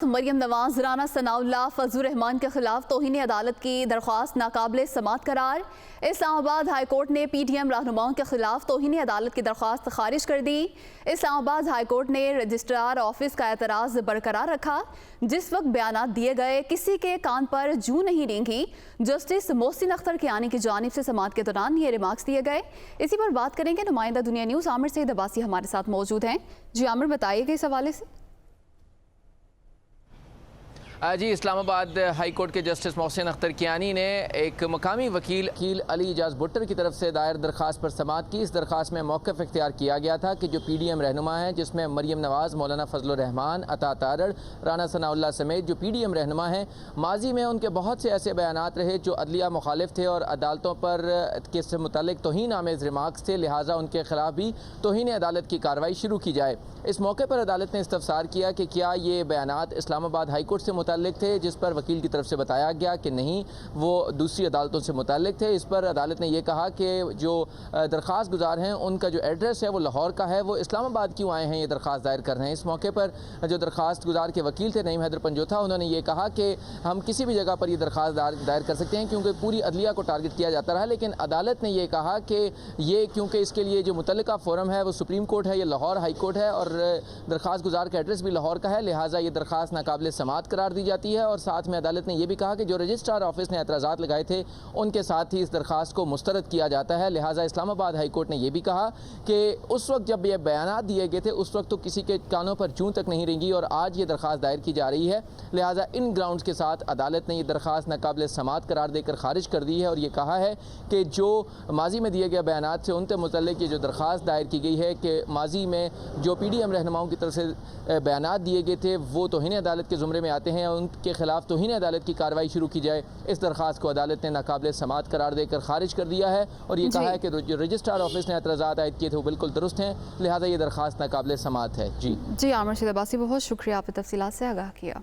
मरियम नवाज, राना सनाउल्लाह, फजलुर रहमान के खिलाफ तौहीन अदालत की दरख्वास्त नाकाबिल समात करार। इस्लामाबाद हाई कोर्ट ने PDM रहनुमाओं के खिलाफ तौहीन अदालत की दरख्वास्त खारिज कर दी। इस्लामाबाद हाई कोर्ट ने रजिस्ट्रार ऑफिस का एतराज़ बरकरार रखा। जिस वक्त बयानात दिए गए किसी के कान पर जू नहीं रेंगी। जस्टिस मोहसिन अख्तर कियानी की जानिब से समात के दौरान ये रिमार्क्स दिए गए। इसी पर बात करेंगे नुमाइंदा दुनिया न्यूज़ आमिर सईद अब्बासी हमारे साथ मौजूद हैं। जी आमिर, बताइएगा इस हवाले से। जी, इस्लामाबाद हाई कोर्ट के जस्टिस मोहसिन अख्तर कियानी ने एक मकामी वकील अली इजाज़ भुट्टर की तरफ से दायर दरख्वास्त पर समात की। इस दरख्वास्त में मौक़िफ़ इख्तियार किया गया था कि जो PDM रहनुमा हैं, जिसमें मरियम नवाज़, मौलाना फजलुर रहमान, अता तारड़, राना सनाउल्लाह समेत जो PDM रहनुमा हैं, माजी में उनके बहुत से ऐसे बयानात रहे जो अदलिया मुखालिफ थे और अदालतों पर किस मुतालिक तौहीन आमेज़ रिमार्क्स थे, लिहाजा उनके खिलाफ भी तौहीन अदालत की कार्रवाई शुरू की जाए। इस मौके पर अदालत ने इस्तफसार किया कि क्या ये बयानात इस्लामाबाद हाई कोर्ट से मुताल्लिक थे, जिस पर वकील की तरफ से बताया गया कि नहीं, वो दूसरी अदालतों से मुताल्लिक थे। इस पर अदालत ने यह कहा कि जो दरख्वास्त गुजार हैं उनका जो एड्रेस है वो लाहौर का है, वो इस्लामाबाद क्यों आए हैं ये दरख्वास्त दायर कर रहे हैं। इस मौके पर जो दरख्वास्त गुजार के वकील थे नईम हैदर पंजोथा, उन्होंने ये कहा कि हम किसी भी जगह पर ये दरख्वास्त दायर कर सकते हैं क्योंकि पूरी अदलिया को टारगेट किया जाता रहा। लेकिन अदालत ने यह कहा कि ये क्योंकि इसके लिए जो मुतल्लिका फोरम है वो सुप्रीम कोर्ट है, ये लाहौर हाई कोर्ट है और दरख्वास्त गुजार का एड्रेस भी लाहौर का है, लिहाजा ये दरख्वास्त नाकाबिल समात करार दी जाती है। और साथ में अदालत ने यह भी कहा कि जो रजिस्ट्रार ऑफिस ने एतराज़ात लगाए थे उनके साथ ही इस दरख्वास्त को मुस्तरद किया जाता है। लिहाजा इस्लामाबाद हाई कोर्ट ने यह भी कहा कि उस वक्त जब ये बयानात दिए गए थे उस वक्त तो किसी के कानों पर जूं तक नहीं रेंगी और आज ये दरख्वास्त दायर की जा रही है। लिहाजा इन ग्राउंड्स के साथ अदालत ने यह दरख्वास्त नाकाबिल समात करार देकर खारिज कर दी है और ये कहा है कि जो माजी में दिए गए बयानात से उनके मुतल्लिक ये जो दरख्वास्त दायर की गई है कि माजी में जो PDM रहनुमाओं की तरफ से बयानात दिए गए थे वो तौहीन अदालत के ज़ुमरे में आते हैं, उनके खिलाफ तौहीन अदालत की कार्रवाई शुरू की जाए। इस दरख्वास्त को अदालत ने नाकाबिल समात करार देकर खारिज कर दिया है और ये कहा है कि जो रजिस्ट्रार ऑफिस ने एतराज़ात आयद किए थे वो बिल्कुल दुरुस्त हैं, लिहाजा ये दरख्वास्त नाकाबिल समात है। जी आमिर सईद अब्बासी, बहुत शुक्रिया, आपने तफसीलात से आगाह किया।